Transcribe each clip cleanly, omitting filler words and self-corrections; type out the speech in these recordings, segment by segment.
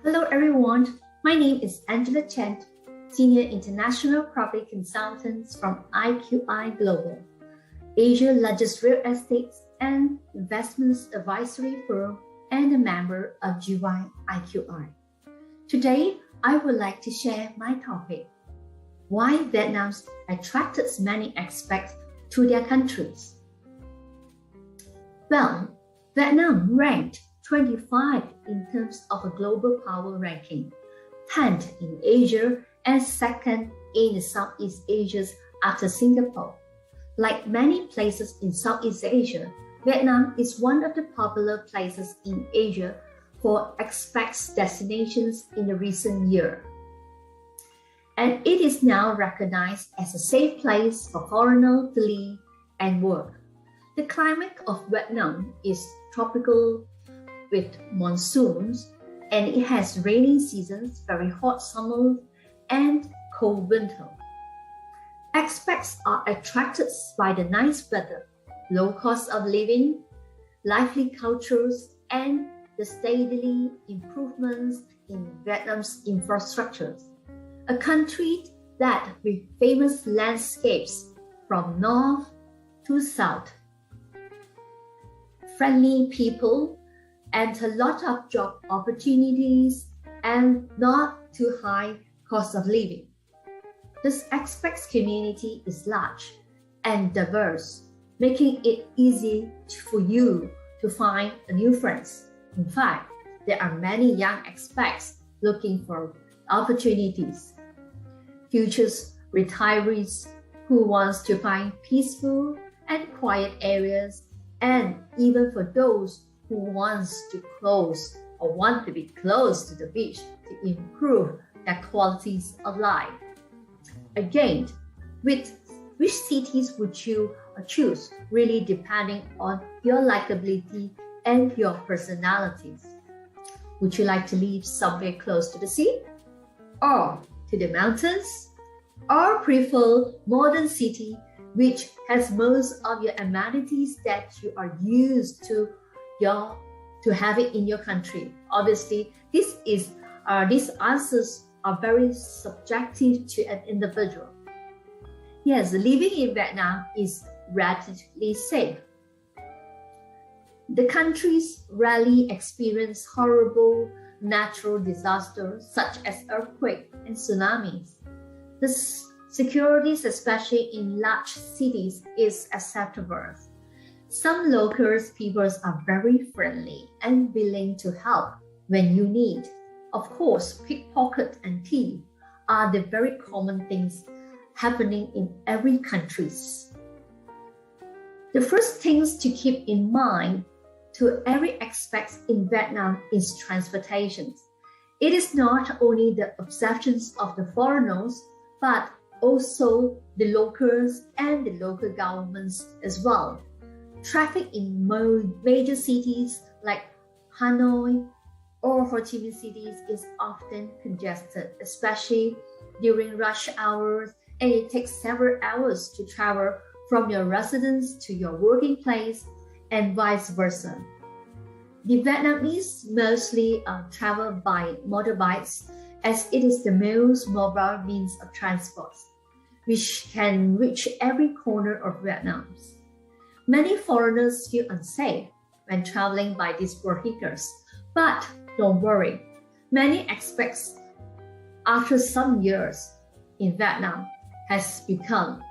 Hello everyone, my name is Angela Chen, Senior International Property Consultant from IQI Global, Asia's largest real estate and investments advisory firm and a member of IQI. Today, I would like to share my topic, why Vietnam attracted many expats to their countries. Well, Vietnam ranked 25 in terms of a global power ranking, 10th in Asia and 2nd in Southeast Asia after Singapore. Like many places in Southeast Asia, Vietnam is one of the popular places in Asia for expats destinations in the recent year. And it is now recognized as a safe place for foreigners to live and work. The climate of Vietnam is tropical with monsoons, and it has rainy seasons, very hot summer, and cold winter. Expats are attracted by the nice weather, low cost of living, lively cultures, and the steady improvements in Vietnam's infrastructure. A country that with famous landscapes from north to south, friendly people, and a lot of job opportunities and not too high cost of living. This expats community is large and diverse, making it easy for you to find new friends. In fact, there are many young expats looking for opportunities. Future retirees who wants to find peaceful and quiet areas, and even for those who want to be close to the beach to improve their qualities of life. Again, which cities would you choose, really depending on your likability and your personalities. Would you like to live somewhere close to the sea, or to the mountains, or prefer modern city which has most of your amenities that you are used to have it in your country? Obviously, these answers are very subjective to an individual. Yes, living in Vietnam is relatively safe. The countries rarely experience horrible natural disasters such as earthquakes and tsunamis. The security, especially in large cities, is acceptable. Some local people are very friendly and willing to help when you need. Of course, pickpocket and thief are the very common things happening in every country. The first things to keep in mind to every expat in Vietnam is transportation. It is not only the obsessions of the foreigners, but also the locals and the local governments as well. Traffic in major cities like Hanoi or Ho Chi Minh cities is often congested, especially during rush hours, and it takes several hours to travel from your residence to your working place and vice versa. The Vietnamese mostly travel by motorbikes, as it is the most mobile means of transport, which can reach every corner of Vietnam. Many foreigners feel unsafe when traveling by these vehicles, but don't worry. Many expats, after some years in Vietnam, has become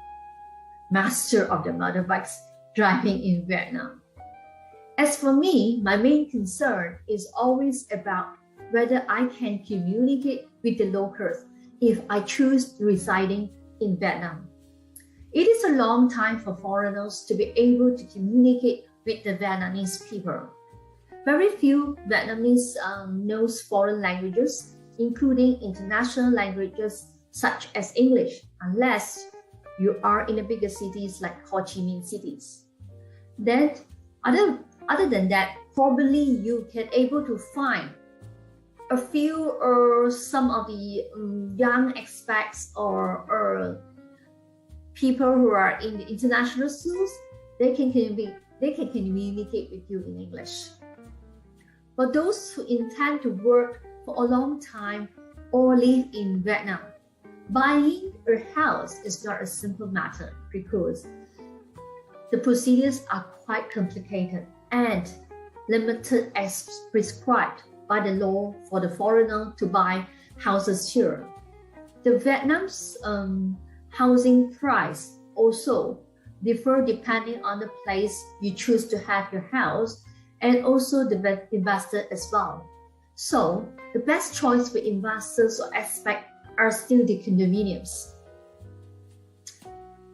master of the motorbikes driving in Vietnam. As for me, my main concern is always about whether I can communicate with the locals if I choose residing in Vietnam. It is a long time for foreigners to be able to communicate with the Vietnamese people. Very few Vietnamese knows foreign languages, including international languages such as English, unless you are in the bigger cities like Ho Chi Minh cities. Then, other than that, probably you can able to find a few or some of the young expats or people who are in the international schools. They can communicate with you in English. For those who intend to work for a long time or live in Vietnam. Buying a house is not a simple matter because the procedures are quite complicated and limited as prescribed by the law for the foreigner to buy houses here. The Vietnam's housing price also differ depending on the place you choose to have your house and also the investor as well. So the best choice for investors or expats are still the condominiums.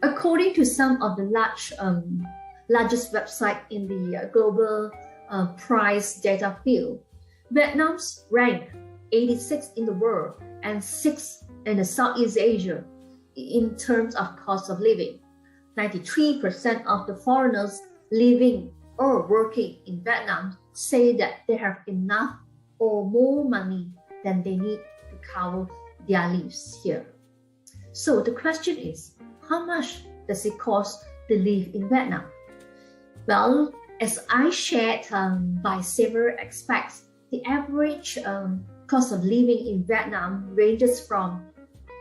According to some of the largest websites in the global price data field, Vietnam's rank 86 in the world and 6th in the Southeast Asia in terms of cost of living. 93% of the foreigners living or working in Vietnam say that they have enough or more money than they need to cover their lives here. So the question is, how much does it cost to live in Vietnam? Well, as I shared by several expats, the average cost of living in Vietnam ranges from,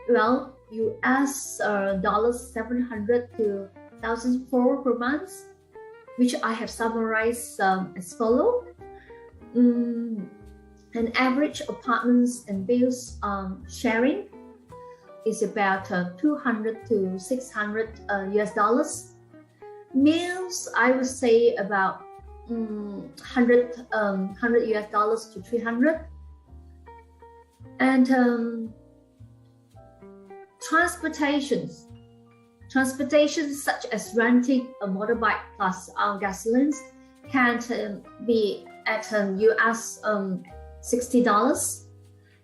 well, US $700 to $1,004 per month, which I have summarized as follows. An average apartments and bills sharing is about 200 to 600 US dollars. Meals, I would say about 100 US dollars to 300. And transportation such as renting a motorbike plus gasoline can be at US $60,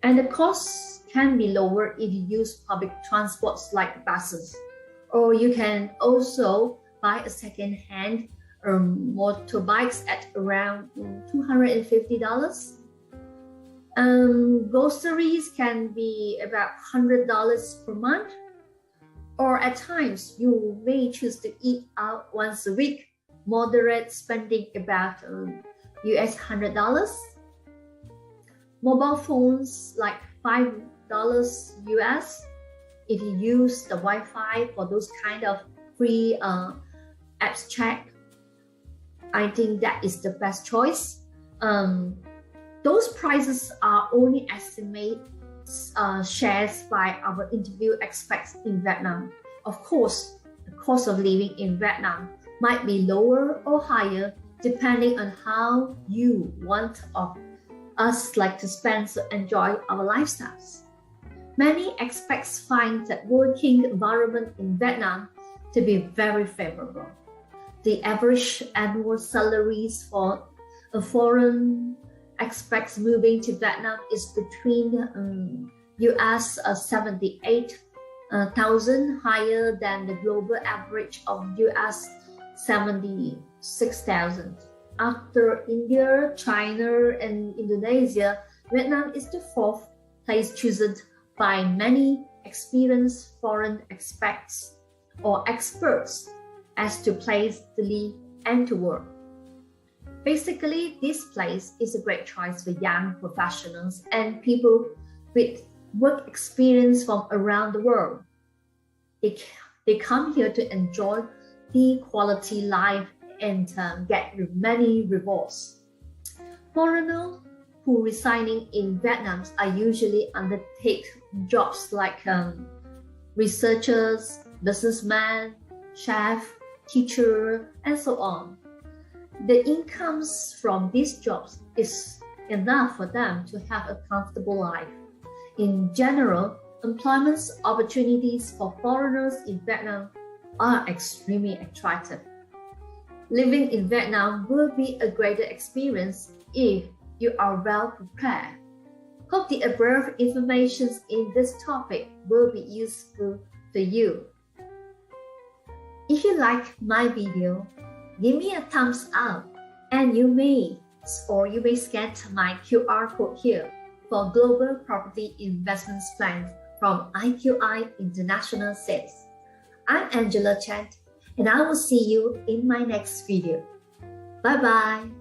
and the cost can be lower if you use public transports like buses, or you can also buy a second-hand motorbikes at around $250. Groceries can be about $100 per month, or at times you may choose to eat out once a week, moderate spending about US $100. Mobile phones like $5 US if you use the Wi-Fi for those kind of free apps check. I think that is the best choice. Those prices are only estimated shares by our interview expats in Vietnam. Of course, the cost of living in Vietnam might be lower or higher depending on how you want us like to spend to enjoy our lifestyles. Many expats find that working environment in Vietnam to be very favorable. The average annual salaries for a foreign expats moving to Vietnam is between US 78,000, higher than the global average of US 76,000. After India, China, and Indonesia, Vietnam is the fourth place chosen by many experienced foreign expats or experts as to place to live and to work. Basically, this place is a great choice for young professionals and people with work experience from around the world. They come here to enjoy the quality life and get many rewards. Foreigners who residing in Vietnam are usually undertake jobs like researchers, businessmen, chef, teacher, and so on. The incomes from these jobs is enough for them to have a comfortable life. In general, employment opportunities for foreigners in Vietnam are extremely attractive. Living in Vietnam will be a greater experience if you are well prepared. Hope the above information in this topic will be useful for you. If you like my video, give me a thumbs up, and you may scan my QR code here for global property investment plans from IQI International Sales. I'm Angela Chen, and I will see you in my next video. Bye bye.